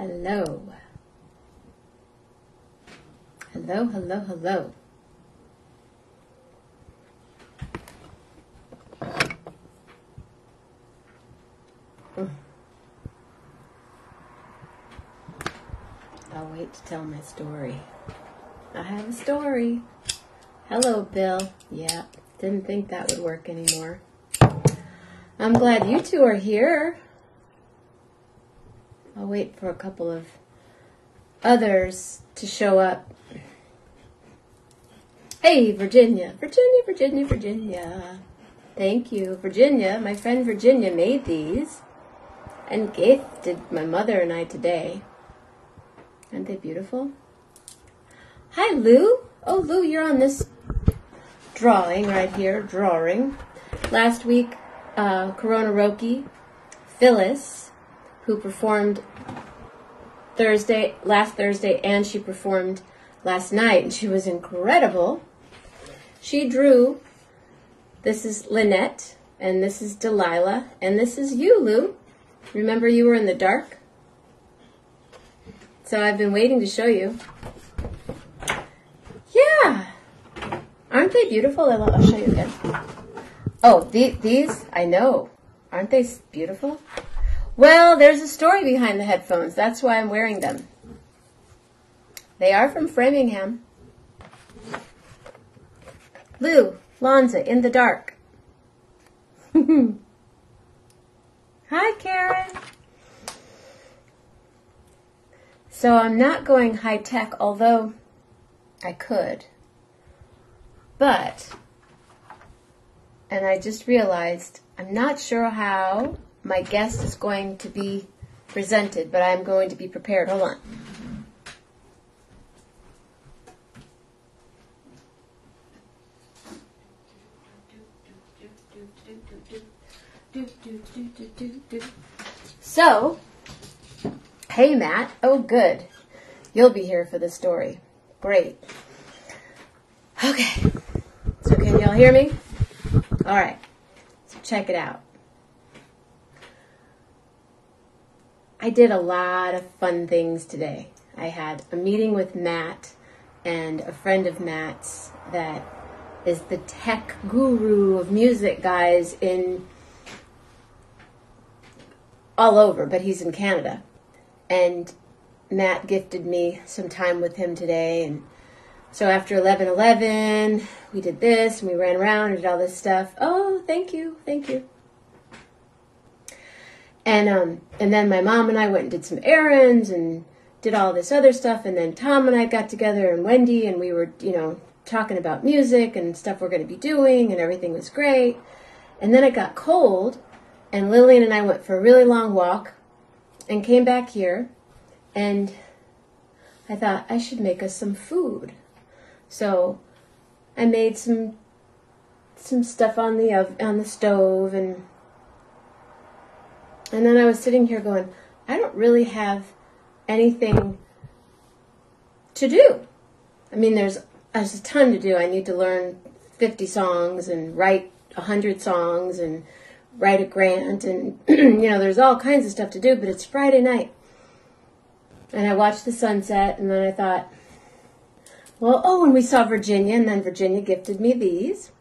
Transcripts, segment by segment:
Hello. Hello, hello, hello. I'll wait to tell my story. I have a story. Hello, Bill. Yeah, didn't think that would work anymore. I'm glad you two are here. I'll wait for a couple of others to show up. Hey, Virginia. Virginia. Thank you. Virginia, my friend Virginia made these and gifted my mother and I today. Aren't they beautiful? Hi, Lou. Oh, Lou, you're on this drawing right here. Drawing. Last week, Corona Roki, Phyllis, who performed last Thursday, and she performed last night, and she was incredible. She drew, this is Lynette, and this is Delilah, and this is you, Lou. Remember you were in the dark? So I've been waiting to show you. Yeah. Aren't they beautiful? I'll show you again. Oh, these, I know. Aren't they beautiful? Well, there's a story behind the headphones. That's why I'm wearing them. They are from Framingham. Lou, Lonza, in the dark. Hi, Karen. So I'm not going high tech, although I could. But, and I just realized, I'm not sure how my guest is going to be presented, but I'm going to be prepared. Hold on. So, hey, Matt. Oh, good. You'll be here for the story. Great. Okay. So can y'all hear me? All right. So check it out. I did a lot of fun things today. I had a meeting with Matt and a friend of Matt's that is the tech guru of music guys in all over, but he's in Canada. And Matt gifted me some time with him today. And so after 11:11, we did this and we ran around and did all this stuff. Oh, thank you. And then my mom and I went and did some errands and did all this other stuff. And then Tom and I got together and Wendy, and we were, talking about music and stuff we're going to be doing, and everything was great. And then it got cold, and Lillian and I went for a really long walk and came back here, and I thought I should make us some food. So I made some stuff on the stove, and then I was sitting here going, I don't really have anything to do. I mean, there's a ton to do. I need to learn 50 songs and write 100 songs and write a grant, and there's all kinds of stuff to do, but it's Friday night. And I watched the sunset, and then I thought, and we saw Virginia, and then Virginia gifted me these.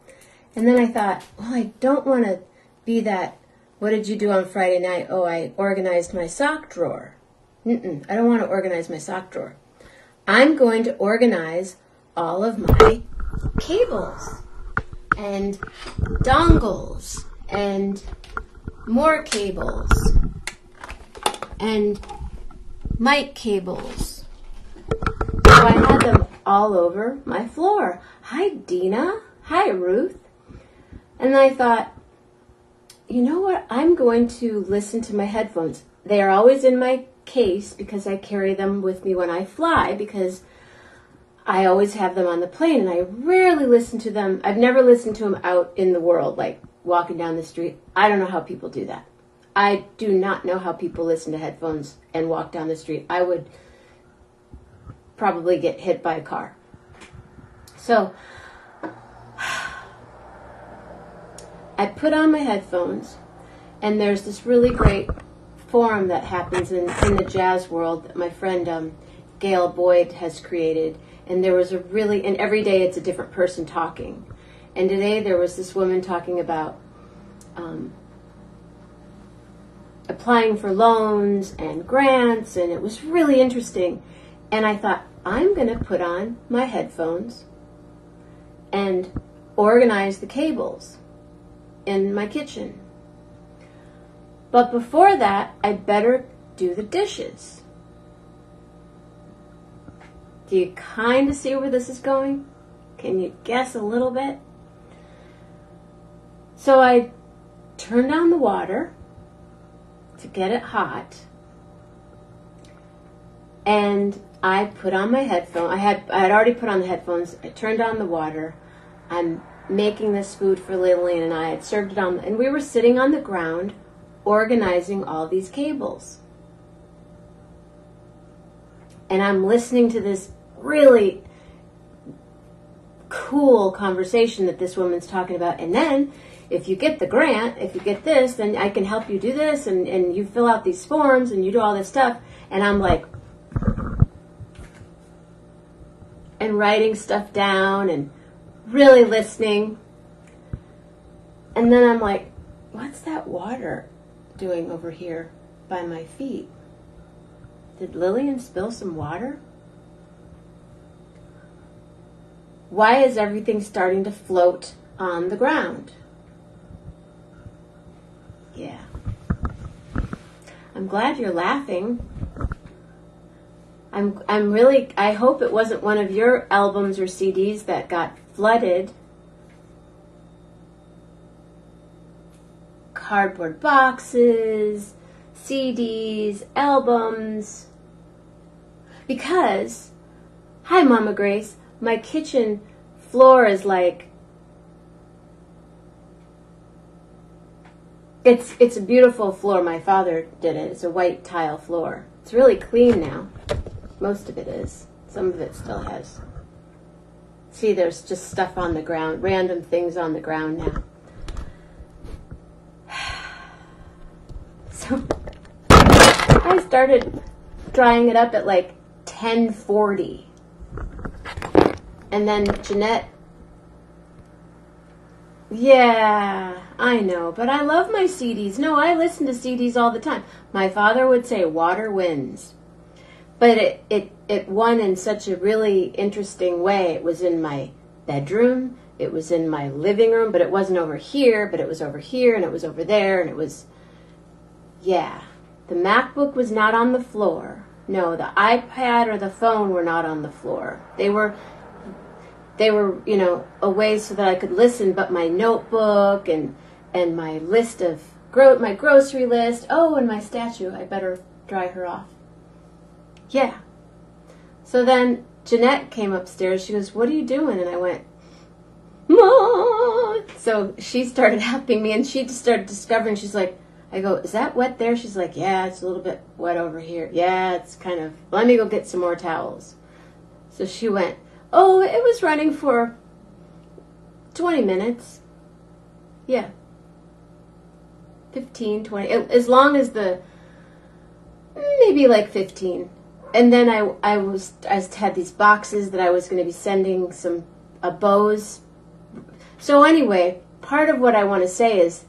And then I thought, I don't want to be that, what did you do on Friday night? Oh, I organized my sock drawer. I don't want to organize my sock drawer. I'm going to organize all of my cables and dongles and more cables and mic cables. So I had them all over my floor. Hi, Dina. Hi, Ruth. And I thought, you know what? I'm going to listen to my headphones. They are always in my case because I carry them with me when I fly, because I always have them on the plane, and I rarely listen to them. I've never listened to them out in the world, like walking down the street. I don't know how people do that. I do not know how people listen to headphones and walk down the street. I would probably get hit by a car. So I put on my headphones, and there's this really great forum that happens in the jazz world that my friend Gail Boyd has created. And there was and every day it's a different person talking. And today there was this woman talking about applying for loans and grants, and it was really interesting. And I thought, I'm going to put on my headphones and organize the cables in my kitchen. But before that, I better do the dishes. Do you kind of see where this is going? Can you guess a little bit? So I turned on the water to get it hot, and I put on my headphones. I had already put on the headphones. I turned on the water. I'm making this food for Lillian and I had served it on, and we were sitting on the ground organizing all these cables. And I'm listening to this really cool conversation that this woman's talking about. And then, if you get the grant, if you get this, then I can help you do this, and you fill out these forms, and you do all this stuff. And I'm like, and writing stuff down, and really listening. And then I'm like, what's that water doing over here by my feet? Did Lillian spill some water? Why is everything starting to float on the ground? Yeah. I'm glad you're laughing. I hope it wasn't one of your albums or CDs that got flooded. Cardboard boxes, CDs, albums. Because, hi Mama Grace, my kitchen floor is like, it's a beautiful floor. My father did it. It's a white tile floor. It's really clean now. Most of it is. Some of it still has. See, there's just stuff on the ground, random things on the ground now. So I started drying it up at like 10:40. And then Jeanette, yeah, I know, but I love my CDs. No, I listen to CDs all the time. My father would say water wins. But it won in such a really interesting way. It was in my bedroom, it was in my living room, but it wasn't over here, but it was over here, and it was over there, and it was, yeah. The MacBook was not on the floor. No, the iPad or the phone were not on the floor. They were, a way so that I could listen, but my notebook and my list of, my grocery list, oh, and my statue, I better dry her off. Yeah. So then Jeanette came upstairs. She goes, what are you doing? And I went, Mom. So she started helping me, and she just started discovering. She's like, I go, is that wet there? She's like, yeah, it's a little bit wet over here. Yeah, it's kind of, let me go get some more towels. So she went, oh, it was running for 20 minutes. Yeah. 15, 20, as long as maybe like 15. And then I had these boxes that I was going to be sending some bows. So anyway, part of what I want to say is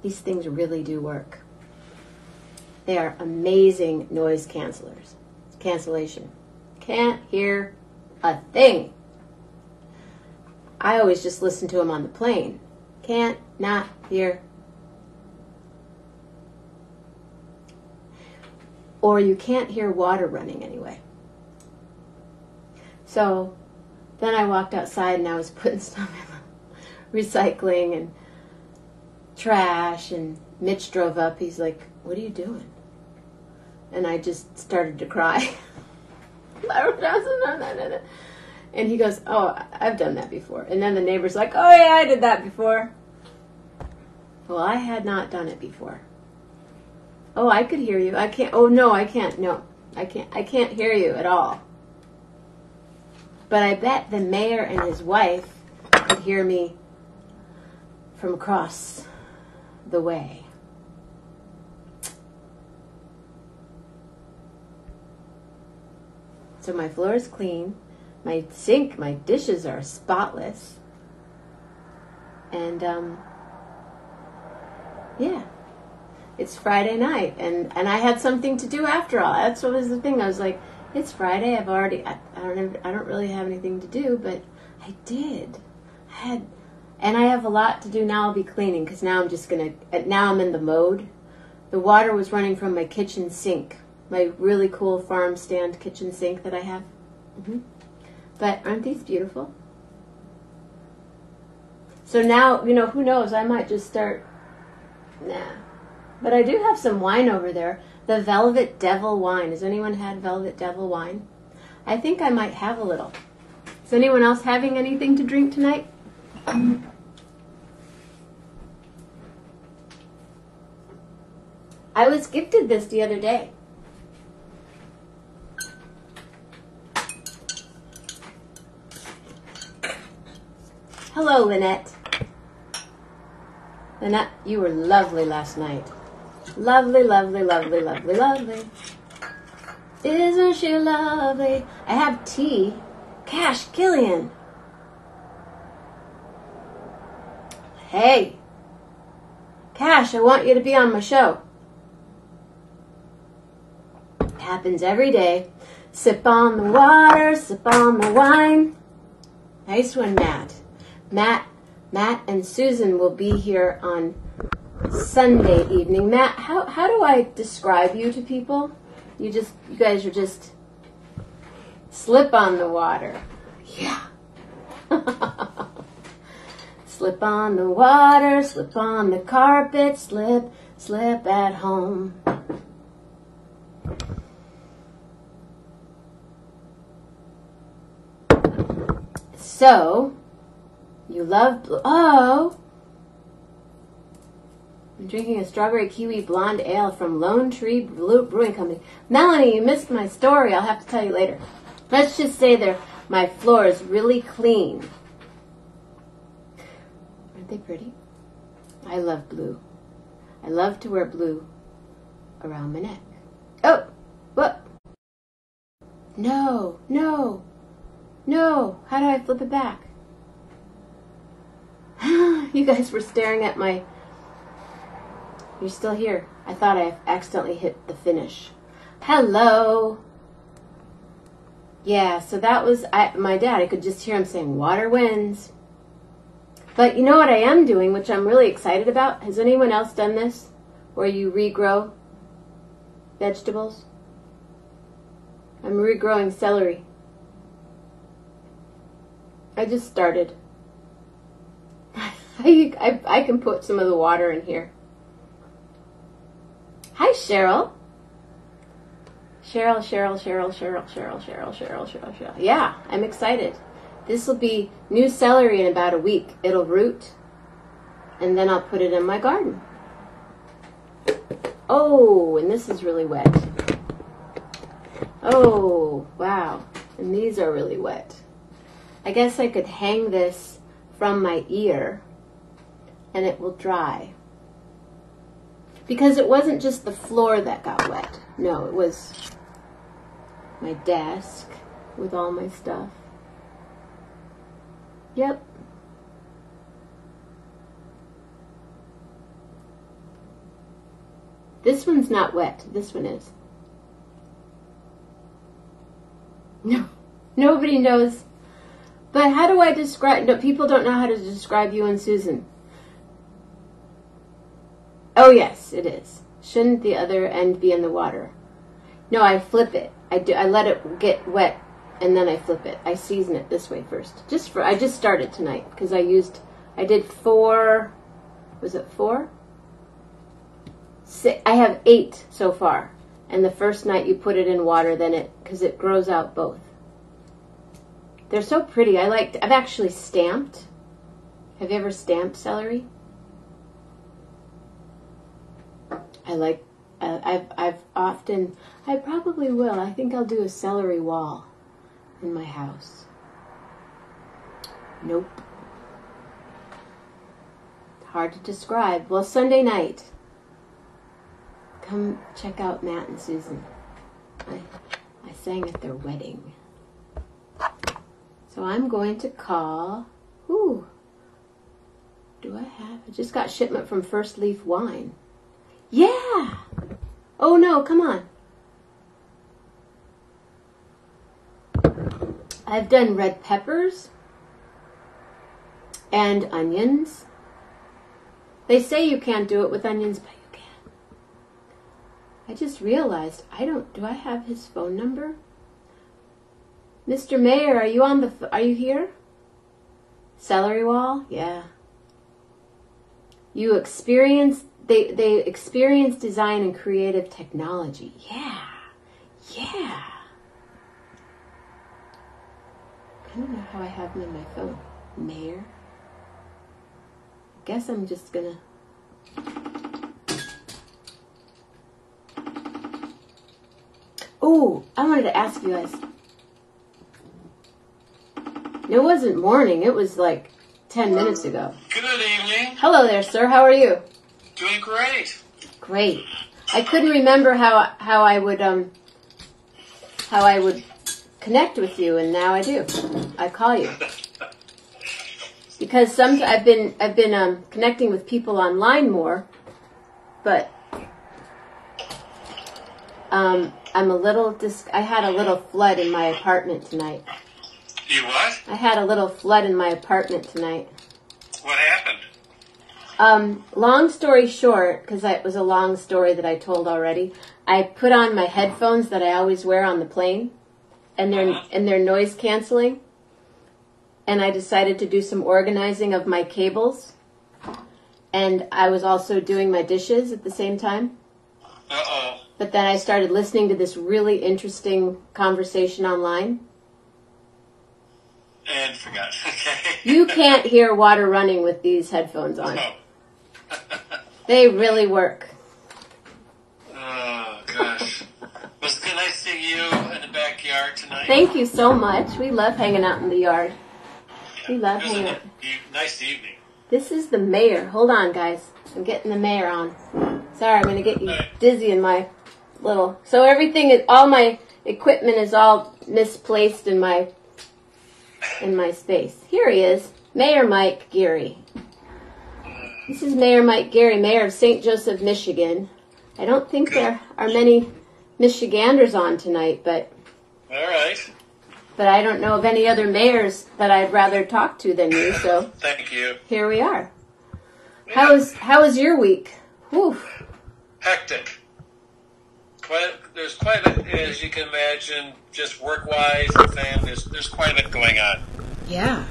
these things really do work. They are amazing noise cancellation. Can't hear a thing. I always just listen to them on the plane. Can't not hear. Or you can't hear water running anyway. So then I walked outside and I was putting stuff in recycling and trash, and Mitch drove up. He's like, what are you doing? And I just started to cry. And he goes, oh, I've done that before. And then the neighbor's like, oh yeah, I did that before. Well, I had not done it before. Oh, I could hear you. I can't. Oh, no, I can't. No, I can't. I can't hear you at all. But I bet the mayor and his wife could hear me from across the way. So my floor is clean. My sink, my dishes are spotless. And, yeah. It's Friday night, and I had something to do after all. That's what was the thing. I was like, it's Friday. I don't really have anything to do, but I did. And I have a lot to do now. I'll be cleaning, because now now I'm in the mode. The water was running from my kitchen sink, my really cool farm stand kitchen sink that I have. But aren't these beautiful? So now, who knows? I might just start. Nah. But I do have some wine over there. The Velvet Devil wine. Has anyone had Velvet Devil wine? I think I might have a little. Is anyone else having anything to drink tonight? I was gifted this the other day. Hello, Lynette. Lynette, you were lovely last night. Lovely, lovely, lovely, lovely, lovely. Isn't she lovely? I have tea. Cash, Killian. Hey. Cash, I want you to be on my show. It happens every day. Sip on the water, sip on the wine. Nice one, Matt. Matt and Susan will be here on Sunday evening. Matt, how do I describe you to people? You guys are just slip on the water. Yeah. Slip on the water, slip on the carpet, slip at home. So, you love blue. Oh! I'm drinking a strawberry kiwi blonde ale from Lone Tree Brewing Company. Melanie, you missed my story. I'll have to tell you later. Let's just say my floor is really clean. Aren't they pretty? I love blue. I love to wear blue around my neck. Oh! What? No. How do I flip it back? You guys were staring at my... You're still here. I thought I accidentally hit the finish. Hello. Yeah, so that was my dad. I could just hear him saying, water wins. But you know what I am doing, which I'm really excited about? Has anyone else done this? Where you regrow vegetables? I'm regrowing celery. I just started. I can put some of the water in here. Hi, Cheryl. Cheryl. Yeah, I'm excited. This will be new celery in about a week. It'll root, and then I'll put it in my garden. Oh, and this is really wet. Oh, wow. And these are really wet. I guess I could hang this from my ear, and it will dry. Because it wasn't just the floor that got wet. No, it was my desk with all my stuff. Yep. This one's not wet. This one is. No, nobody knows. But how do I describe... No, people don't know how to describe you and Susan. Oh, yes, it is. Shouldn't the other end be in the water? No, I flip it. I let it get wet, and then I flip it. I season it this way first. I just started tonight, because I did 4... Was it 4? 6. I have 8 so far. And the first night you put it in water, then because it grows out both. They're so pretty. I've actually stamped. Have you ever stamped celery? I probably will. I think I'll do a celery wall in my house. Nope. Hard to describe. Well, Sunday night. Come check out Matt and Susan. I sang at their wedding. So I'm going to call, who do I have? I just got shipment from First Leaf Wine. Yeah! Oh no, come on. I've done red peppers and onions. They say you can't do it with onions, but you can. I just realized, do I have his phone number? Mr. Mayor, are you here? Celery wall? Yeah. They experience design and creative technology. Yeah. Yeah. I don't know how I have him in my phone. Mayor? Guess I'm just gonna... Oh, I wanted to ask you guys. It wasn't morning. It was like 10 minutes ago. Good evening. Hello there, sir. How are you? Doing great. Great. I couldn't remember how I would connect with you, and now I do. I call you because I've been connecting with people online more, but I'm a little I had a little flood in my apartment tonight. You what? I had a little flood in my apartment tonight. What happened? Long story short, because it was a long story that I told already, I put on my headphones that I always wear on the plane, and they're noise canceling, and I decided to do some organizing of my cables, and I was also doing my dishes at the same time. Uh-oh. But then I started listening to this really interesting conversation online. And forgot. Okay. You can't hear water running with these headphones on. Oh. They really work. Oh, gosh. Was it nice seeing you in the backyard tonight? Thank you so much. We love hanging out in the yard. We love hanging out. Nice evening. This is the mayor. Hold on, guys. I'm getting the mayor on. Sorry, I'm going to get you dizzy in my little... So all my equipment is all misplaced in my space. Here he is. Mayor Mike Garey. This is Mayor Mike Garey, Mayor of St. Joseph, Michigan. I don't think there are many Michiganders on tonight, but... All right. But I don't know of any other mayors that I'd rather talk to than you, so... Thank you. Here we are. Yeah. How was your week? Whew. Hectic. There's quite a bit, as you can imagine, just work-wise and family. There's quite a bit going on. Yeah.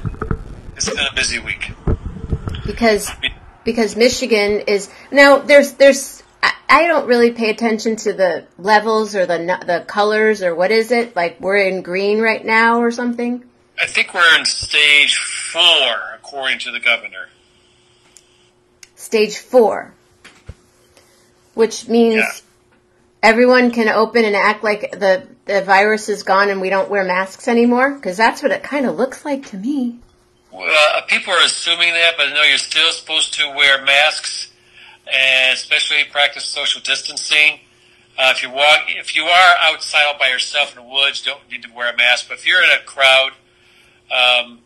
It's been a busy week. Because Michigan is... Now, there's I don't really pay attention to the levels or the colors or what is it? Like we're in green right now or something? I think we're in stage 4, according to the governor. Stage 4. Which means everyone can open and act like the virus is gone and we don't wear masks anymore? Because that's what it kind of looks like to me. Well, people are assuming that, but no, you're still supposed to wear masks and especially practice social distancing. If you are outside all by yourself in the woods, you don't need to wear a mask. But if you're in a crowd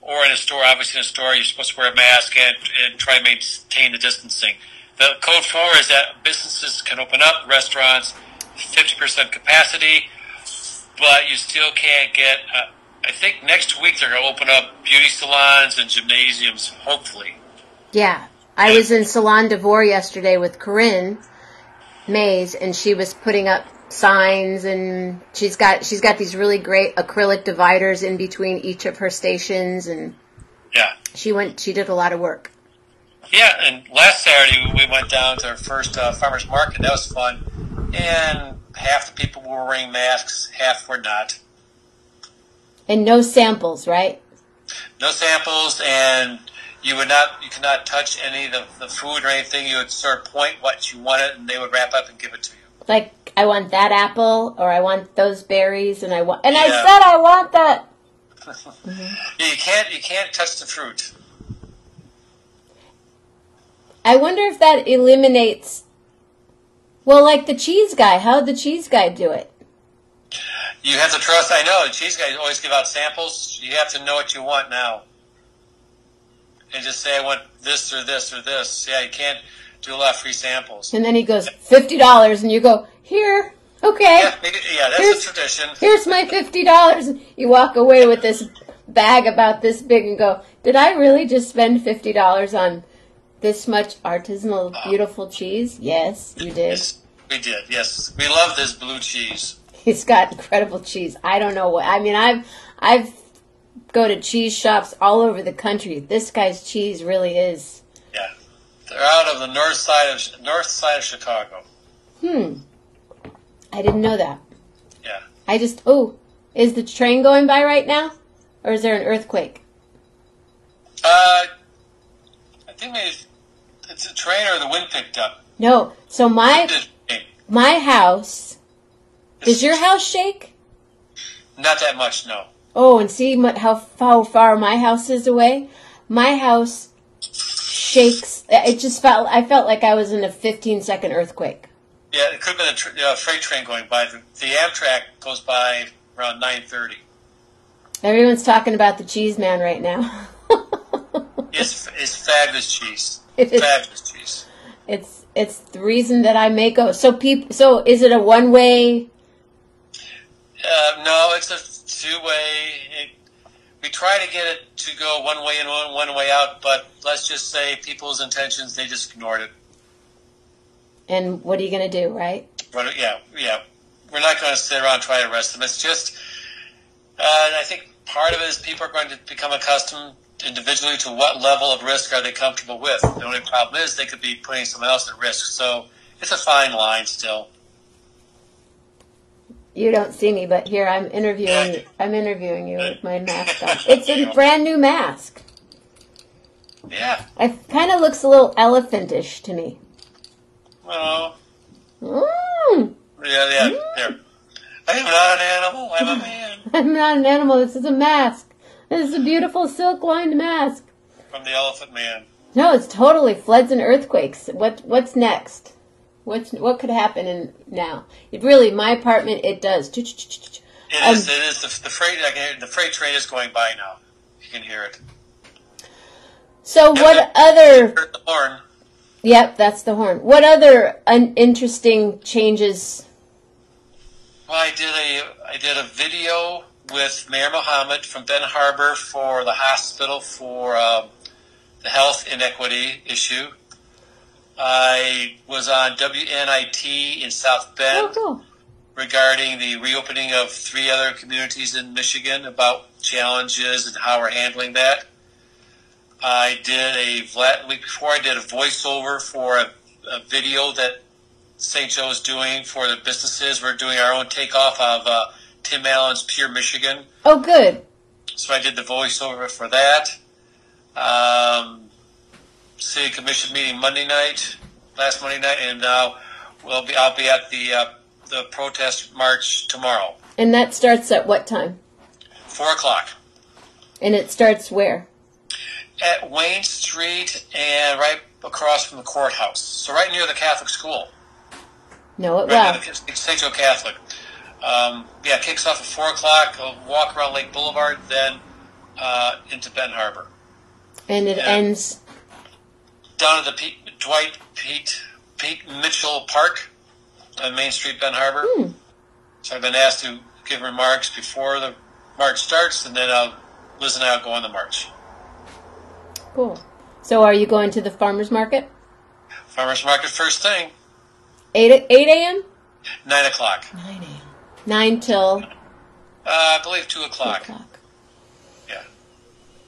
or in a store, obviously in a store, you're supposed to wear a mask and try to maintain the distancing. The code 4 is that businesses can open up, restaurants, 50% capacity, but you still can't get... I think next week they're going to open up beauty salons and gymnasiums, hopefully. Yeah. I was in Salon d'Ivore yesterday with Corinne Mays, and she was putting up signs, and she's got these really great acrylic dividers in between each of her stations, and she did a lot of work. Yeah, and last Saturday we went down to our first farmers market. That was fun, and half the people were wearing masks, half were not. And no samples, right? No samples, and you cannot touch any of the food or anything. You would sort of point what you wanted, and they would wrap up and give it to you. Like, I want that apple, or I want those berries, I said I want that. Mm-hmm. You can't touch the fruit. I wonder if that eliminates, well, like the cheese guy. How'd the cheese guy do it? You have to trust. I know the cheese guys always give out samples. You have to know what you want now, and just say I want this or this or this. Yeah, you can't do a lot of free samples. And then he goes $50, and you go here. Okay. Yeah, that's a tradition. Here's my $50. You walk away with this bag about this big and go, did I really just spend $50 on this much artisanal, beautiful cheese? Yes, you did. Yes, we did. Yes, we love this blue cheese. He's got incredible cheese. I don't know what. I mean, I've go to cheese shops all over the country. This guy's cheese really is. Yeah, they're out of the north side of Chicago. I didn't know that. Yeah. Is the train going by right now? Or is there an earthquake? I think maybe it's a train or the wind picked up. No. So my house, does your house shake? Not that much, no. Oh, and see how far my house is away? My house shakes. I felt like I was in a 15-second earthquake. Yeah, it could have been a freight train going by. The Amtrak goes by around 9:30. Everyone's talking about the cheese man right now. It's fabulous cheese. Fabulous cheese. It's the reason that I may go. So is it a one-way? No, it's a two-way. We try to get it to go one way in, one way out, but let's just say people's intentions, they just ignored it. And what are you going to do, right? But yeah. We're not going to sit around and try to arrest them. It's just, I think part of it is people are going to become accustomed individually to what level of risk are they comfortable with. The only problem is they could be putting someone else at risk. So it's a fine line still. You don't see me, but here I'm interviewing you with my mask on. It's a brand new mask. Yeah. It kind of looks a little elephantish to me. Well. Mm. Yeah. There. I am not an animal. I'm a man. I'm not an animal. This is a mask. This is a beautiful silk-lined mask. From the Elephant Man. No, it's totally floods and earthquakes. What's next? What could happen now? My apartment, it does. It is. The freight train is going by now. You can hear it. So what other? The horn. Yep, that's the horn. What other interesting changes? Well, I did a video with Mayor Mohammed from Ben Harbor for the hospital for the health inequity issue. I was on WNIT in South Bend regarding the reopening of 3 other communities in Michigan about challenges and how we're handling that. I did the week before I did a voiceover for a video that St. Joe's doing for the businesses. We're doing our own takeoff of Tim Allen's Pure Michigan. Oh, good. So I did the voiceover for that. City Commission meeting last Monday night, and I'll be at the protest march tomorrow. And that starts at what time? 4:00. And it starts where? At Wayne Street and right across from the courthouse. So right near the Catholic school. Know it well. Right near the St. Joe Catholic. It kicks off at 4:00. I'll walk around Lake Boulevard, then into Ben Harbor. And it ends down at the Pete Mitchell Park on Main Street, Ben Harbor. So I've been asked to give remarks before the march starts, and then Liz and I will go on the march. Cool. So are you going to the farmer's market? Farmer's market first thing. 8 a.m.? 9 o'clock. 9 a.m. 9 till? I believe 2 o'clock. 2 o'clock.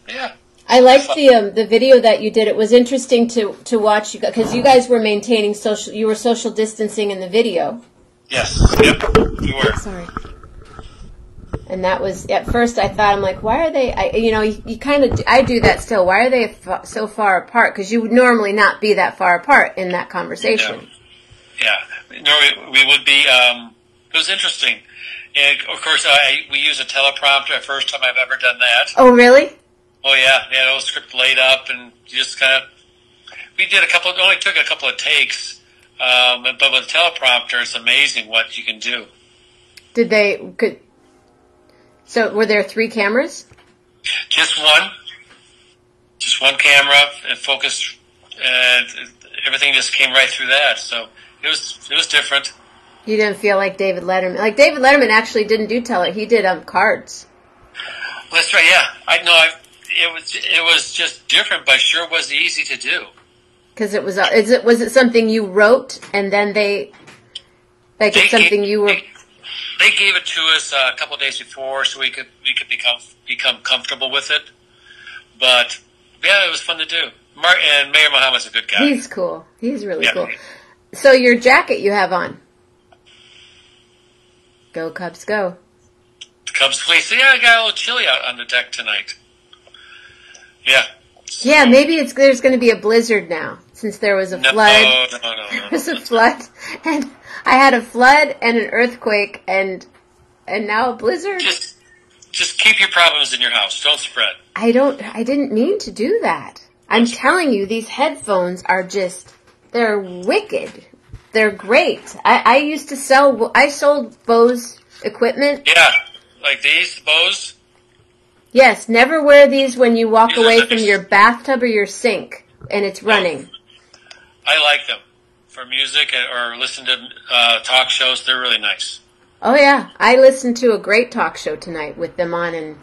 Yeah. I liked the video that you did. It was interesting to watch you, because you guys were maintaining social distancing in the video. Yes. Yep. We were. Sorry. And that was, at first I thought, I'm like, why are they, I do that still. Why are they so far apart? Because you would normally not be that far apart in that conversation. Yeah. No, we would be, it was interesting. And of course, we use a teleprompter. First time I've ever done that. Oh, really? Oh yeah, the whole script laid up, and you just kind of. We did only took a couple of takes, but with teleprompter, it's amazing what you can do. So were there 3 cameras? Just one. Just one camera and focused, and everything just came right through that. So it was different. You didn't feel like David Letterman. Like David Letterman actually didn't do tele. He did cards. Well, that's right. Yeah, I know. It was just different, but sure was easy to do. Because it was. Was it something you wrote and then it's something you were. They gave it to us a couple of days before, so we could become comfortable with it. But yeah, it was fun to do. And Mayor Muhammad's a good guy. He's cool. He's really cool. So your jacket you have on. Go Cubs, go! Cubs, please. Yeah, I got a little chilly out on the deck tonight. Yeah. So. Yeah, maybe there's going to be a blizzard now since there was a flood. No. There was a flood, and I had a flood and an earthquake, and now a blizzard. Just keep your problems in your house. Don't spread. I didn't mean to do that. I'm telling you, these headphones are they're wicked. They're great. I sold Bose equipment. Yeah, like these, Bose. Yes, never wear these when you walk away from your bathtub or your sink and it's running. I like them for music or listen to talk shows. They're really nice. Oh, yeah. I listened to a great talk show tonight with them on and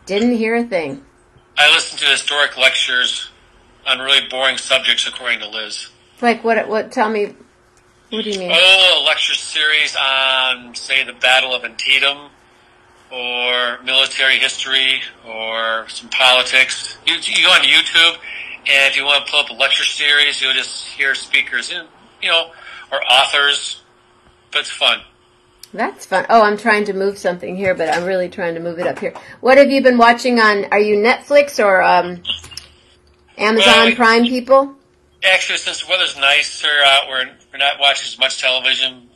didn't hear a thing. I listened to historic lectures on really boring subjects, according to Liz. Like what? Tell me, what do you mean? Oh, a lecture series on, say, the Battle of Antietam, or military history, or some politics. You go on YouTube, and if you want to pull up a lecture series, you'll just hear speakers, or authors. But it's fun. That's fun. Oh, I'm trying to move something here, but I'm really trying to move it up here. What have you been watching on? Are you Netflix or Amazon Prime people? Actually, since the weather's nicer out, we're not watching as much television.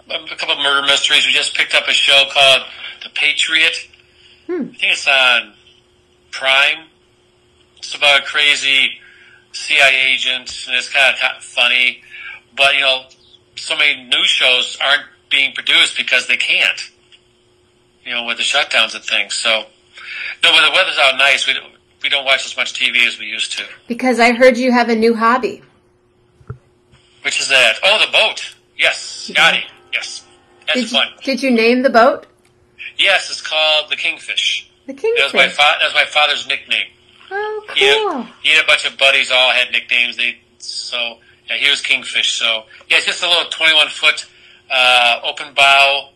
A couple of murder mysteries. We just picked up a show called The Patriot. I think it's on Prime. It's about a crazy CIA agent, and it's kind of funny. But, so many news shows aren't being produced because they can't, with the shutdowns and things. So, no, when the weather's out nice, we don't watch as much TV as we used to. Because I heard you have a new hobby. Which is that? Oh, the boat. Yes, Garey. Yes, that's fun. Did you name the boat? Yes, it's called the Kingfish. The Kingfish. That was my father's nickname. Oh, cool. He had a bunch of buddies, all had nicknames. He was Kingfish. So yeah, it's just a little 21-foot open bow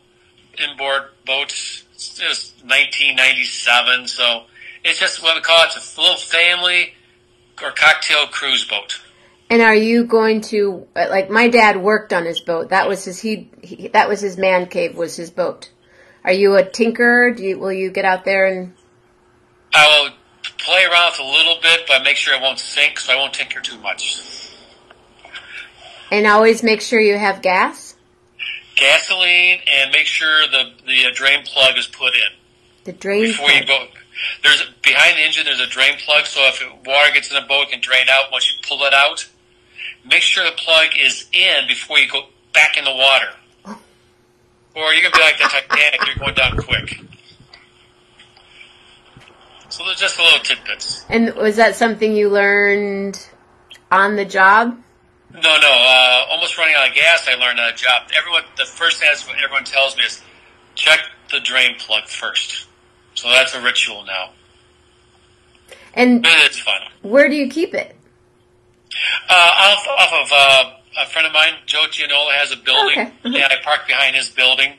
inboard boat. It's just 1997. So it's just what we call it. It's a little family or cocktail cruise boat. And are you going to, like, my dad worked on his boat. That was that was his man cave, was his boat. Are you a tinkerer? Will you get out there and? I will play around with a little bit, but make sure it won't sink, so I won't tinker too much. And always make sure you have gas? Gasoline, and make sure the drain plug is put in. The drain plug? Before you go. Behind the engine, there's a drain plug, so if water gets in the boat, it can drain out once you pull it out. Make sure the plug is in before you go back in the water. Or you're going to be like the Titanic, you're going down quick. So there's just a little tidbits. And was that something you learned on the job? No. Almost running out of gas, I learned on the job. The first thing everyone tells me is, check the drain plug first. So that's a ritual now. And it's fun. Where do you keep it? Off of a friend of mine, Joe Gianola, has a building. Okay. And I park behind his building.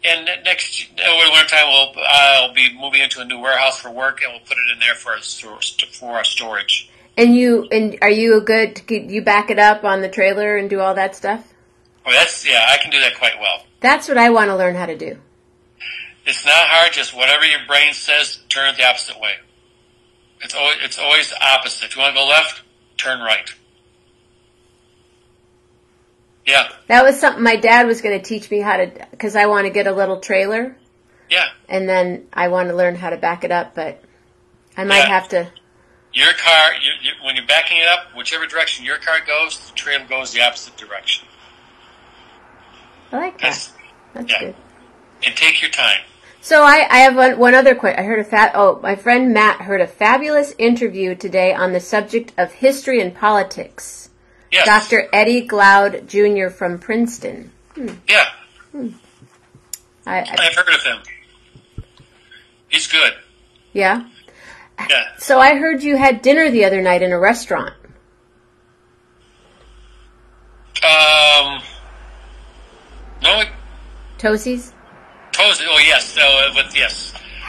And over the winter time, I'll be moving into a new warehouse for work, and we'll put it in there for our storage. And are you good? You back it up on the trailer and do all that stuff? Oh, I can do that quite well. That's what I want to learn how to do. It's not hard. Just whatever your brain says, turn it the opposite way. It's always opposite. If you want to go left, turn right. Yeah. That was something my dad was going to teach me how to, because I want to get a little trailer. Yeah. And then I want to learn how to back it up, but I might have to. Your car, when you're backing it up, whichever direction your car goes, the trailer goes the opposite direction. I like that. That's good. And take your time. So I have one other question. I heard my friend Matt heard a fabulous interview today on the subject of history and politics. Yes. Dr. Eddie Glaude Jr. from Princeton. Yeah. I've heard of him. He's good. Yeah? Yeah. So I heard you had dinner the other night in a restaurant. No. Tosi's? Tozy. Oh, yes.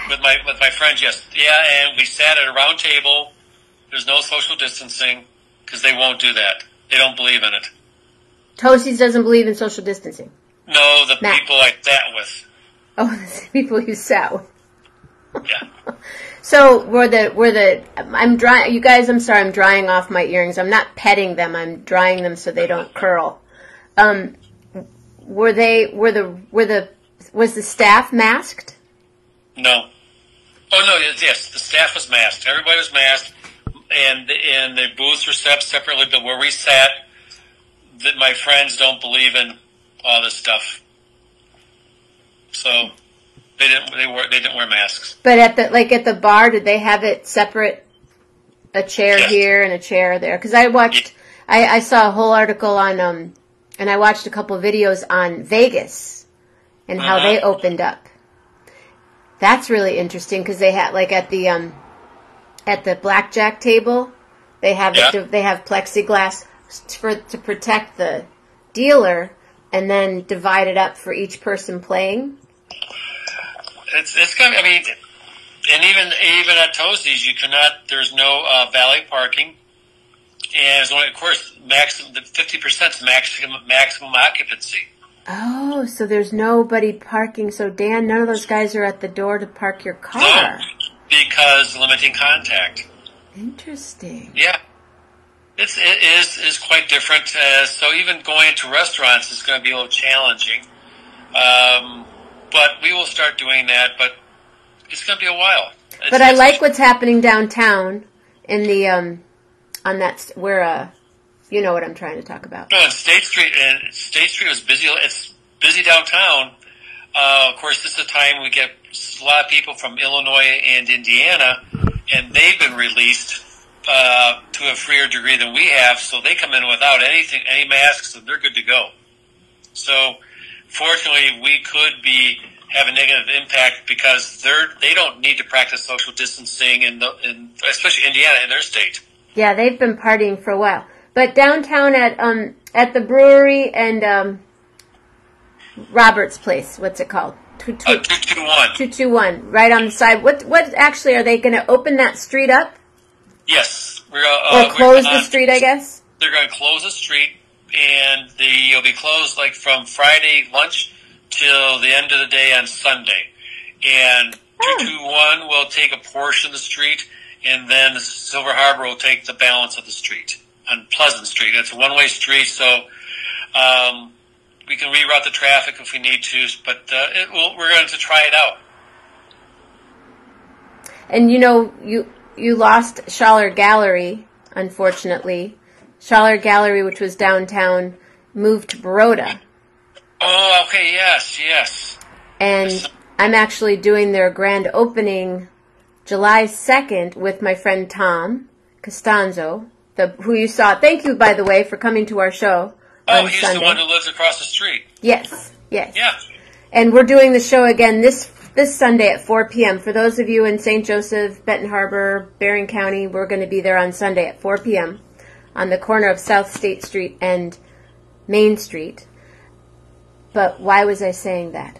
With my friends, yes. Yeah, and we sat at a round table. There's no social distancing because they won't do that. They don't believe in it. Tosi's doesn't believe in social distancing? No, the people I sat with. Oh, the people you sat with. Yeah. So I'm drying. You guys, I'm sorry, I'm drying off my earrings. I'm not petting them. I'm drying them so they don't curl. Was the staff masked? No. Oh no, yes, the staff was masked. Everybody was masked, and the booths were set separately. But where we sat, that my friends don't believe in all this stuff, so they didn't wear masks. But at the bar, did they have it separate? A chair here and a chair there? Because I saw a whole article on and I watched a couple videos on Vegas and how they opened up. That's really interesting because they had at the blackjack table, they have plexiglass to protect the dealer, and then divide it up for each person playing. It's kind of, I mean, and even at Toasties, you cannot. There's no valet parking, and there's only, of course, the 50% maximum occupancy. Oh, so there's nobody parking. So Dan, none of those guys are at the door to park your car. No, because limiting contact. Interesting. Yeah, it is quite different. So even going into restaurants is going to be a little challenging. But we will start doing that. But it's going to be a while. But I like what's happening downtown in the on that where you know what I'm trying to talk about. No, State Street was busy. It's busy downtown. Of course, this is a time we get a lot of people from Illinois and Indiana, and they've been released to a freer degree than we have. So they come in without any masks, and they're good to go. So, fortunately, we could have a negative impact because they don't need to practice social distancing, especially Indiana in their state. Yeah, they've been partying for a while. But downtown at the brewery and Robert's place, what's it called? 221. 221, right on the side. What actually, are they going to open that street up? Yes. Or close the street, I guess? They're going to close the street, and you'll be closed from Friday lunch till the end of the day on Sunday. And 221 will take a portion of the street, and then Silver Harbor will take the balance of the street on Pleasant Street. It's a one-way street, so we can reroute the traffic if we need to, but we're going to try it out. And you lost Schaller Gallery, unfortunately. Schaller Gallery, which was downtown, moved to Baroda. Oh, okay, yes. And I'm actually doing their grand opening July 2nd with my friend Tom Costanzo, who you saw. Thank you, by the way, for coming to our show on he's Sunday. The one who lives across the street. Yes. Yeah. And we're doing the show again this Sunday at 4 p.m. For those of you in St. Joseph, Benton Harbor, Berrien County, we're going to be there on Sunday at 4 p.m. on the corner of South State Street and Main Street. But why was I saying that?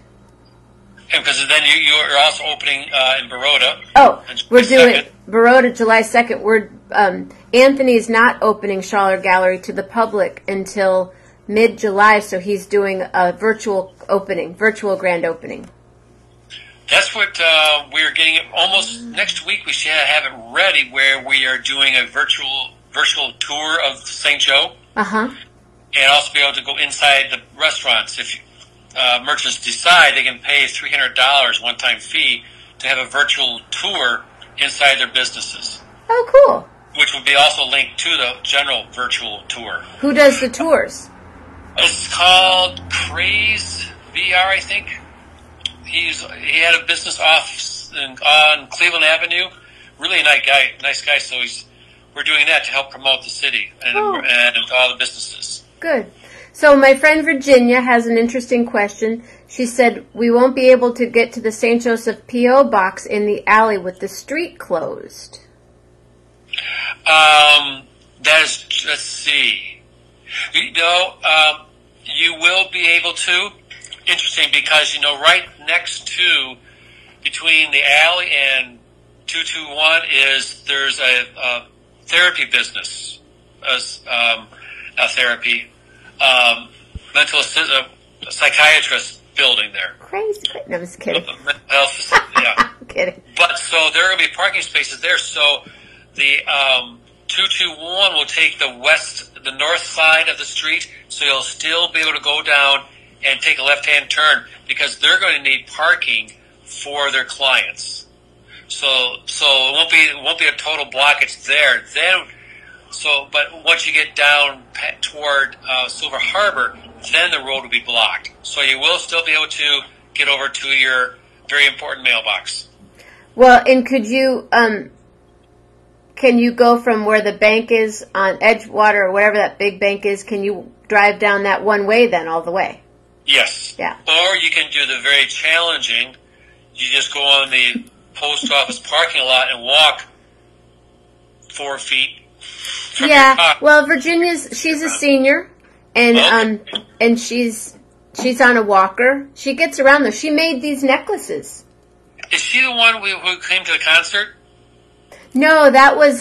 Because then you're also opening in Baroda. Oh, we're doing Baroda July 2nd. Anthony's not opening Schaller Gallery to the public until mid-July, so he's doing a virtual grand opening. That's what we're getting. Almost next week, we should have it ready, where we are doing a virtual tour of St. Joe. And also be able to go inside the restaurants. If merchants decide, they can pay $300 one-time fee to have a virtual tour inside their businesses. Oh, cool. Which will be also linked to the general virtual tour. Who does the tours? It's called Craze VR, I think. he had a business office on Cleveland Avenue. Really nice guy. So we're doing that to help promote the city and all the businesses. Good. So my friend Virginia has an interesting question. She said, we won't be able to get to the St. Joseph P.O. box in the alley with the street closed. Let's see. You will be able to. Interesting, because, right next to, between the alley and 221 there's a therapy business, a therapy, mental psychiatrist building there. Crazy. No, I'm just kidding. Mental health, yeah. I'm kidding. But so there will be parking spaces there. So the 221 will take the north side of the street. So you'll still be able to go down and take a left-hand turn, because they're going to need parking for their clients. So it won't be a total blockage there. But once you get down toward Silver Harbor, then the road will be blocked. So you will still be able to get over to your very important mailbox. Well, and could you, can you go from where the bank is on Edgewater or whatever that big bank is, can you drive down that one way then all the way? Yes. Yeah. Or you can do the very challenging, you just go on the post office parking lot and walk 4 feet from your car. Well, she's a senior, and she's on a walker. She gets around though. She made these necklaces. Is she the one who came to the concert? No, that was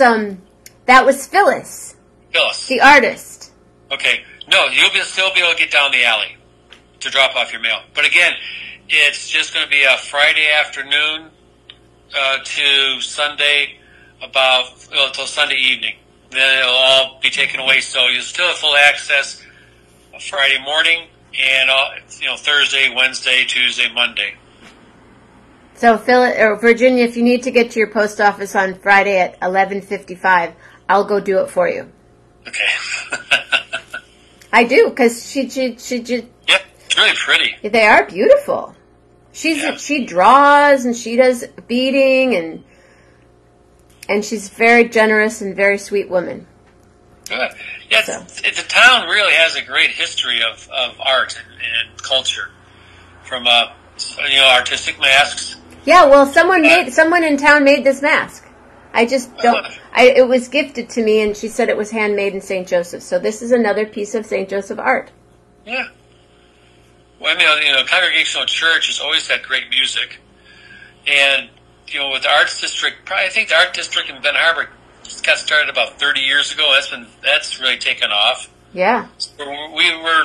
Phyllis. Phyllis, the artist. Okay. No, you'll still be able to get down the alley to drop off your mail. But again, it's just going to be a Friday afternoon to Sunday till Sunday evening. Then it'll all be taken away. So you'll still have full access Friday morning and Thursday, Wednesday, Tuesday, Monday. So Virginia, if you need to get to your post office on Friday at 11:55, I'll go do it for you. Okay. I do, because she just... Yep, it's really pretty. They are beautiful. She draws and she does beading and she's very generous and very sweet woman. Good. Yeah, the town really has a great history of art and culture, from artistic masks. Yeah, well, someone in town made this mask. I just don't. It was gifted to me, and she said it was handmade in St. Joseph. So this is another piece of St. Joseph art. Yeah. Well, Congregational Church has always had great music, and with the Arts District, I think the Art District in Ben Harbor just got started about 30 years ago. That's really taken off. Yeah. So we were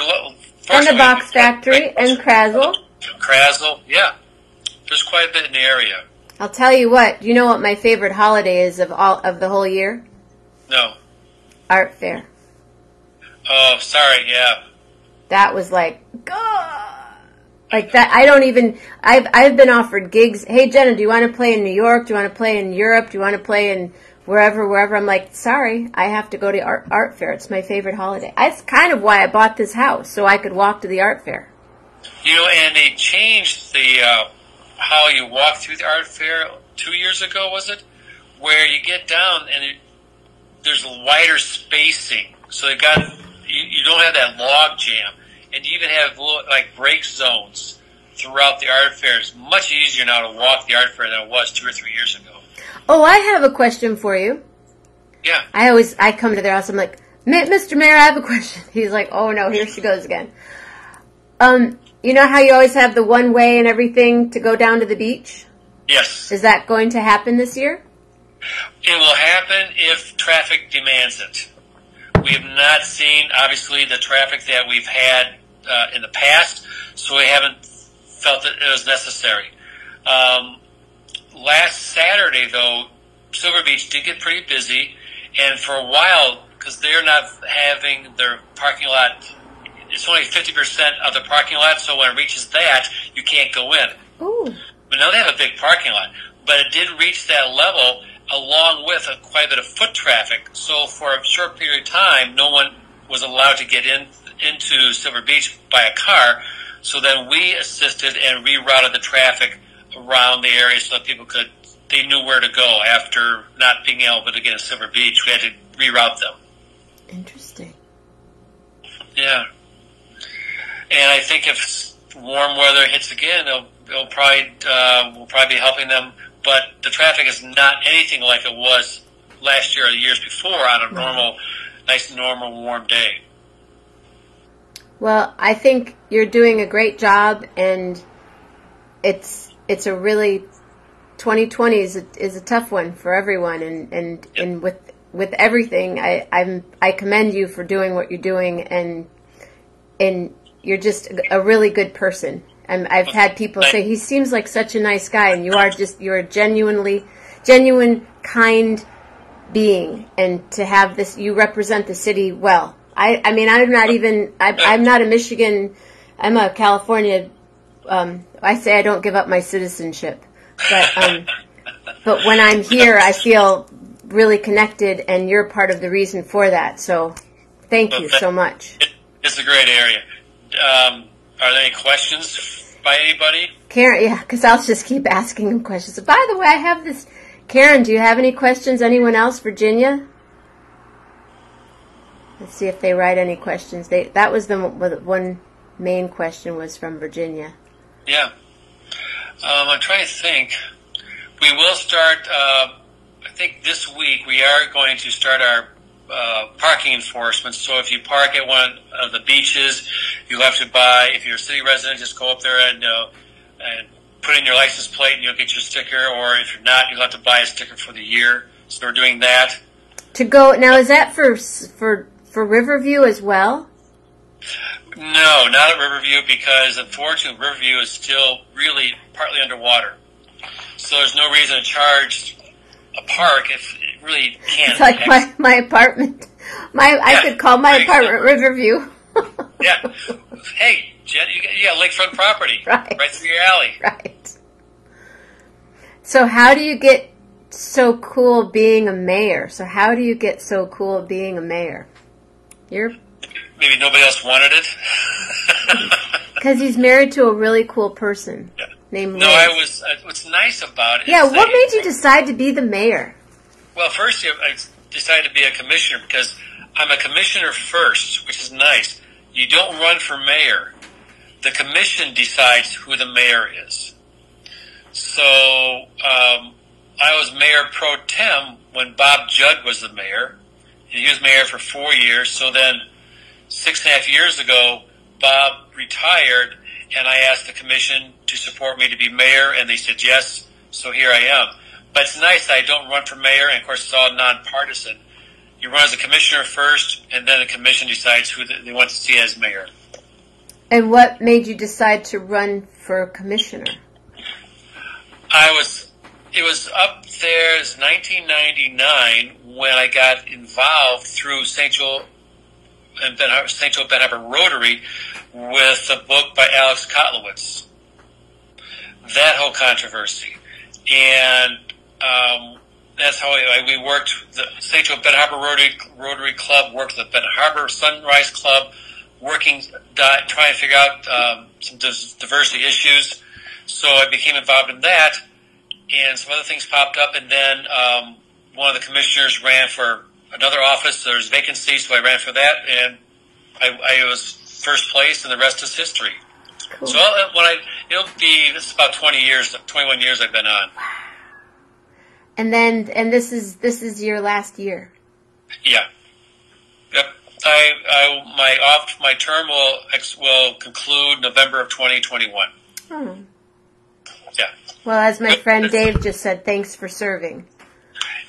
and the Box Factory and Krazel. Krazel, yeah. There's quite a bit in the area. I'll tell you what. Do you know what my favorite holiday is of the whole year? No. Art Fair. Oh, sorry. Yeah. That was like that. I don't even. I've been offered gigs. Hey Jenna, do you want to play in New York? Do you want to play in Europe? Do you want to play in wherever? I'm like, sorry, I have to go to art fair. It's my favorite holiday. That's kind of why I bought this house, so I could walk to the art fair. And they changed the how you walk through the art fair 2 years ago, was it? Where you get down and there's a wider spacing, so you don't have that log jam, and you even have break zones throughout the art fair. It's much easier now to walk the art fair than it was 2 or 3 years ago. Oh, I have a question for you. Yeah. I come to their house. I'm like, Mr. Mayor, I have a question. He's like, oh no, here she goes again. You know how you always have the one way and everything to go down to the beach? Yes. Is that going to happen this year? It will happen if traffic demands it. We have not seen, obviously, the traffic that we've had in the past, so we haven't felt that it was necessary. Last Saturday, though, Silver Beach did get pretty busy, and for a while, because they're not having their parking lot, it's only 50% of the parking lot, so when it reaches that, you can't go in. Ooh. But now they have a big parking lot. But it did reach that level along with quite a bit of foot traffic. So for a short period of time, no one was allowed to get into Silver Beach by a car. So then we assisted and rerouted the traffic around the area so that they knew where to go after not being able to get to Silver Beach. We had to reroute them. Interesting. Yeah. And I think if warm weather hits again, we'll probably be helping them. But the traffic is not anything like it was last year or the years before on a nice normal warm day. Well, I think you're doing a great job, and it's a really 2020 is a tough one for everyone, and with everything, I commend you for doing what you're doing, and you're just a really good person. I've had people say he seems like such a nice guy, and you're a genuine, kind being, and to have this, you represent the city well. I mean, I'm not a Michigan, I'm a California, I say I don't give up my citizenship, but when I'm here, I feel really connected, and you're part of the reason for that, so thank you so much. It's a great area. Are there any questions by anybody? Karen, yeah, because I'll just keep asking them questions. By the way, I have this. Karen, do you have any questions? Anyone else? Virginia? Let's see if they write any questions. That was the one main question was from Virginia. Yeah. I'm trying to think. We will start, I think this week we are going to start our parking enforcement. So if you park at one of the beaches, you'll have to buy, if you're a city resident, just go up there and put in your license plate and you'll get your sticker, or if you're not, you'll have to buy a sticker for the year. So we're doing that. To go, now is that for Riverview as well? No, not at Riverview, because unfortunately Riverview is still really partly underwater. So there's no reason to charge a park if it really can't. It's like my apartment. I could call my apartment Riverview. Yeah. Hey, Jen, you got lakefront property right through your alley. Right. So how do you get so cool being a mayor? Maybe nobody else wanted it. Because he's married to a really cool person named Liz. No, what's nice about it is what made you decide to be the mayor? Well, first I decided to be a commissioner because I'm a commissioner first, which is nice. You don't run for mayor. The commission decides who the mayor is. So I was mayor pro tem when Bob Judd was the mayor. He was mayor for 4 years. So then 6.5 years ago, Bob retired, and I asked the commission to support me to be mayor, and they said yes, so here I am. But it's nice that I don't run for mayor, and of course it's all nonpartisan. You run as a commissioner first, and then the commission decides who they want to see as mayor. And what made you decide to run for commissioner? It was up there as 1999 when I got involved through St. Joe Ben Harbor Rotary with a book by Alex Kotlowitz. That whole controversy. And that's how we worked. The St. Joe Ben Harbor Rotary Club worked with the Ben Harbor Sunrise Club, trying to figure out some diversity issues. So I became involved in that, and some other things popped up, and then one of the commissioners ran for another office. There was vacancy, so I ran for that, and I was first place, and the rest is history. Cool. So it's about 21 years I've been on. And this is your last year. Yeah. Yep. My term will conclude November of 2021. Hmm. Yeah. Well, as my friend Dave just said, thanks for serving.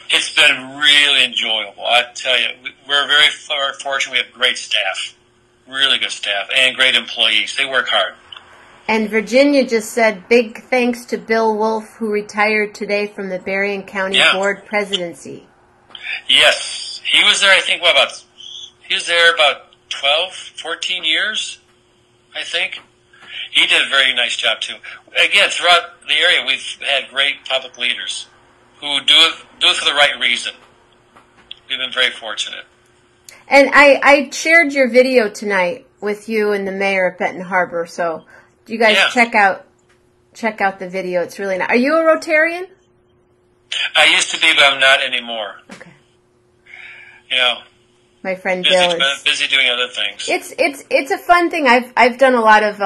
It's been really enjoyable. I tell you, we're very fortunate. We have great staff, really good staff, and great employees. They work hard. And Virginia just said, big thanks to Bill Wolf, who retired today from the Berrien County Board presidency. Yes. He was there, I think, he was there about 12, 14 years, I think. He did a very nice job, too. Again, throughout the area, we've had great public leaders who do it for the right reason. We've been very fortunate. And I shared your video tonight with you and the mayor of Benton Harbor, so You guys check out the video. It's really nice. Are you a Rotarian? I used to be, but I'm not anymore. Okay. You know, my friend Bill is busy doing other things. It's a fun thing. I've done a lot of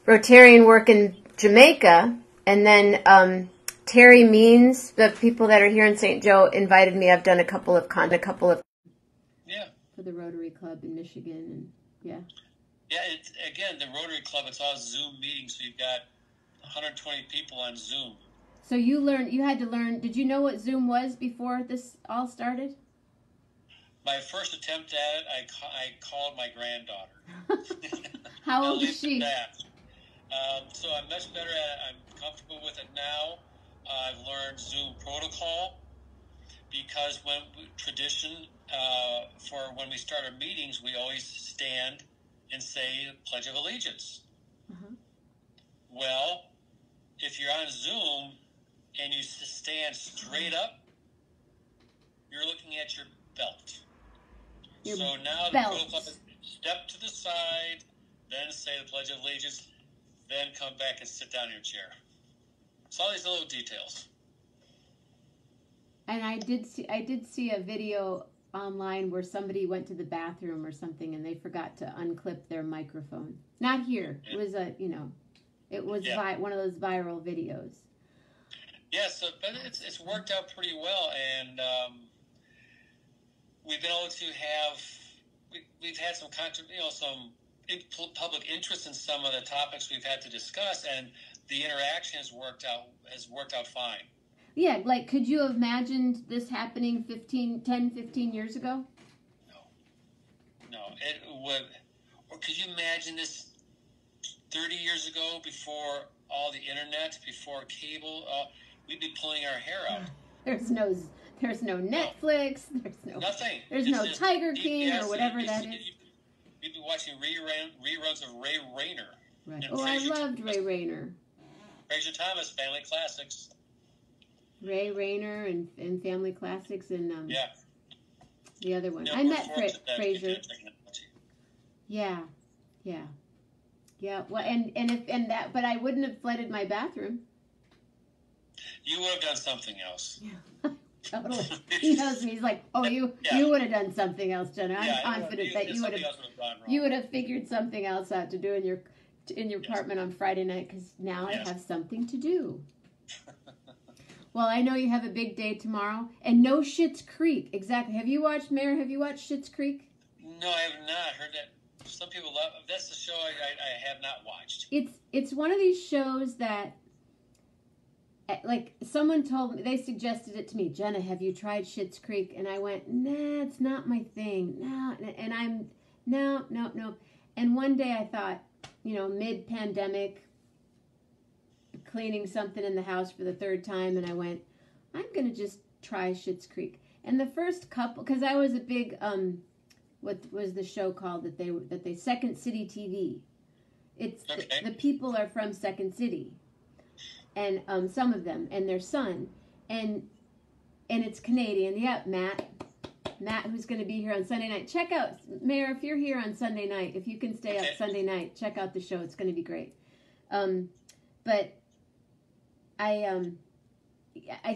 Rotarian work in Jamaica, and then Terry Means, the people that are here in St. Joe, invited me. I've done a couple of for the Rotary Club in Michigan, and yeah. Again, the Rotary Club, it's all Zoom meetings, so you've got 120 people on Zoom. So you had to learn. Did you know what Zoom was before this all started? My first attempt at it, I called my granddaughter. How old is she? So I'm much better at it. I'm comfortable with it now. I've learned Zoom protocol because for when we start our meetings, we always stand and say the Pledge of Allegiance. Mm-hmm. Well, if you're on Zoom and you stand straight up, you're looking at your belt. So now the protocol is step to the side, then say the Pledge of Allegiance, then come back and sit down in your chair. It's all these little details. And I did see a video online where somebody went to the bathroom or something and they forgot to unclip their microphone. Not here. Yeah. It was one of those viral videos. Yeah, but it's worked out pretty well, and we've been able to we've had some public interest in some of the topics we've had to discuss, and the interaction has worked out fine. Yeah, like, could you have imagined this happening 10, 15 years ago? No, it would. Or could you imagine this 30 years ago, before all the internet, before cable? We'd be pulling our hair out. There's no Netflix. There's no nothing. There's no Tiger King or whatever that is. You'd be watching reruns of Ray Rayner. Right. Oh, I loved Ray Rayner. Fraser Thomas, Family Classics. Ray Rayner and Family Classics and the other one. I met Fraser. Yeah. Well, but I wouldn't have flooded my bathroom. You would have done something else. Yeah. Totally. He knows me. He's like, "Oh, you would have done something else, Jenna. I'm confident that you would have figured something else out to do in your apartment on Friday night, because now I have something to do." Well, I know you have a big day tomorrow, and no Schitt's Creek. Exactly. Have you watched Schitt's Creek? No, I have not heard that. Some people love. That's the show I have not watched. It's one of these shows that, like, someone told me, they suggested it to me. Jenna, have you tried Schitt's Creek? And I went, nah, it's not my thing. No, and I'm no. And one day I thought, mid-pandemic, cleaning something in the house for the third time, and I went, I'm gonna just try Schitt's Creek. And the first couple, because I was a big what was the show called that they Second City TV. It's the people are from Second City, and some of them and their son, and it's Canadian. Yeah, Matt, who's going to be here on Sunday night. Check out, Mayor, if you're here on Sunday night, if you can stay up Sunday night, check out the show. It's going to be great. But I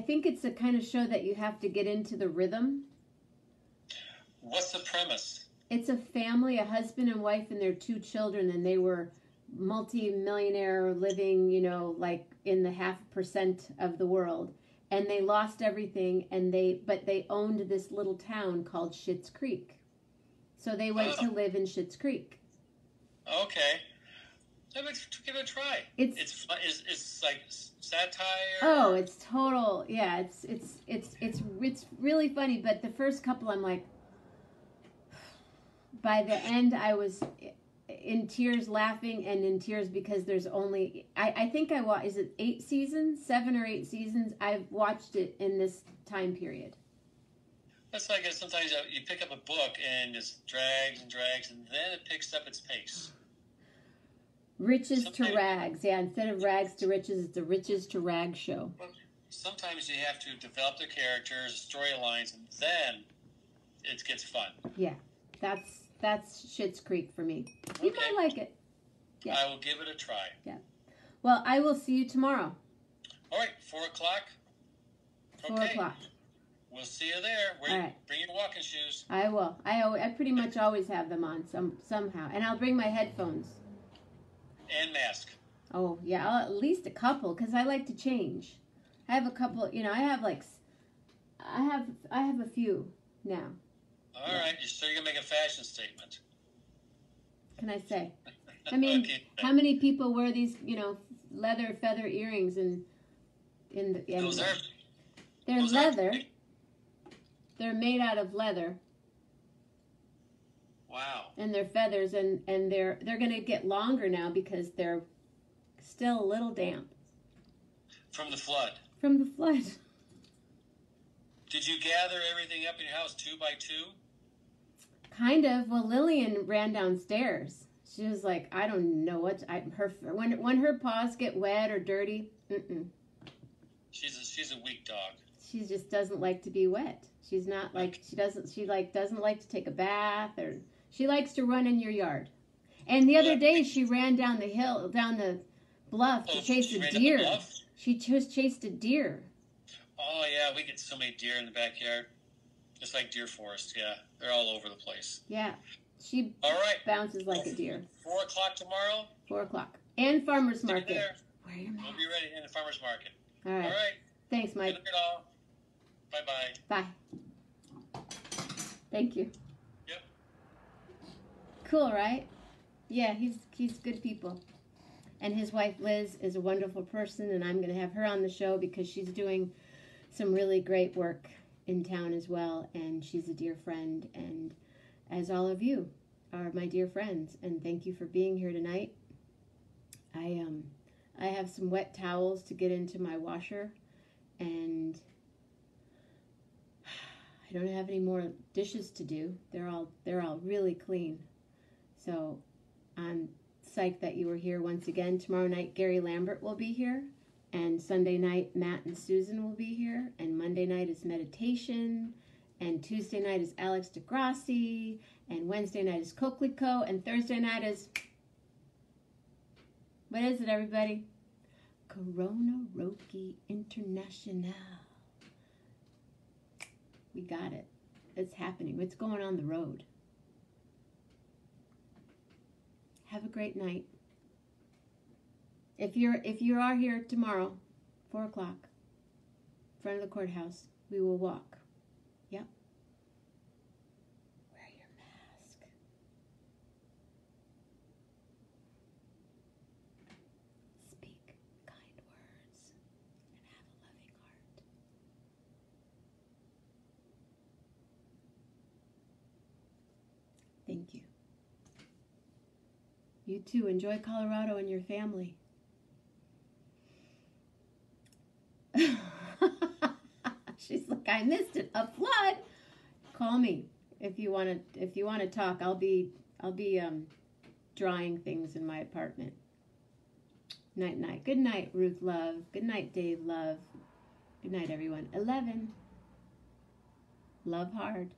think it's the kind of show that you have to get into the rhythm. What's the premise? It's a family, a husband and wife and their 2 children, and they were multi-millionaire living, like in the 0.5% of the world. And they lost everything, but they owned this little town called Schitt's Creek. So they went to live in Schitt's Creek. Okay. Give it a try. It's like satire. Oh, it's total. Yeah, it's really funny. But the first couple, I'm like, by the end, I was in tears, laughing, and in tears because there's only I think I watched. Is it 8 seasons, 7 or 8 seasons? I've watched it in this time period. That's like sometimes you pick up a book and it drags and drags, and then it picks up its pace. Riches to rags. Yeah, instead of rags to riches, it's a riches to rags show. Well, sometimes you have to develop the characters, storylines, and then it gets fun. Yeah, that's Schitt's Creek for me. You might like it. Yeah. I will give it a try. Yeah. Well, I will see you tomorrow. All right, 4 o'clock. 4 o'clock. We'll see you there. All right. Bring your walking shoes. I will. I pretty much always have them on somehow, and I'll bring my headphones. And mask. Oh yeah, I'll at least a couple because I like to change. I have a couple. I have a few now. All right, so you're gonna make a fashion statement. Can I say? I mean, Okay. How many people wear these, leather feather earrings in the they're leather. They're made out of leather. Wow. And they're feathers, and they're going to get longer now because they're still a little damp. From the flood. From the flood. Did you gather everything up in your house 2 by 2? Kind of. Well, Lillian ran downstairs. She was like, I don't know when her paws get wet or dirty. She's a weak dog. She just doesn't like to be wet. She's not like she doesn't like to take a bath, or she likes to run in your yard. And the other day she ran down the bluff to chase a deer. She just chased a deer. Oh yeah, we get so many deer in the backyard. Just like deer forest, yeah. They're all over the place. Yeah. She bounces like a deer. 4 o'clock tomorrow? 4 o'clock. And farmer's market. Wear your mask. We'll be ready in the farmer's market. All right. All right. Thanks, Mike. Good night all. Bye-bye. Bye. Thank you. Yep. Cool, right? Yeah, he's good people. And his wife Liz is a wonderful person, and I'm going to have her on the show because she's doing some really great work in town as well, and she's a dear friend, and as all of you are my dear friends, and thank you for being here tonight. I have some wet towels to get into my washer, and I don't have any more dishes to do. They're all really clean. So I'm psyched that you were here once again. Tomorrow night Gary Lambert will be here, and Sunday night Matt and Susan will be here, and Monday night is meditation, and Tuesday night is Alex DeGrassi, and Wednesday night is Coquelicot, and Thursday night is, what is it, everybody? Corona Roki International. We got it. It's happening. It's going on the road. Have a great night. If you are here tomorrow, 4 o'clock, in front of the courthouse, we will walk. Yep. Wear your mask. Speak kind words and have a loving heart. Thank you. You too. Enjoy Colorado and your family. She's like, I missed it. A flood. Call me if you want to talk. I'll be drying things in my apartment. Night night. Good night, Ruth Love. Good night, Dave Love. Good night, everyone. 11. Love hard.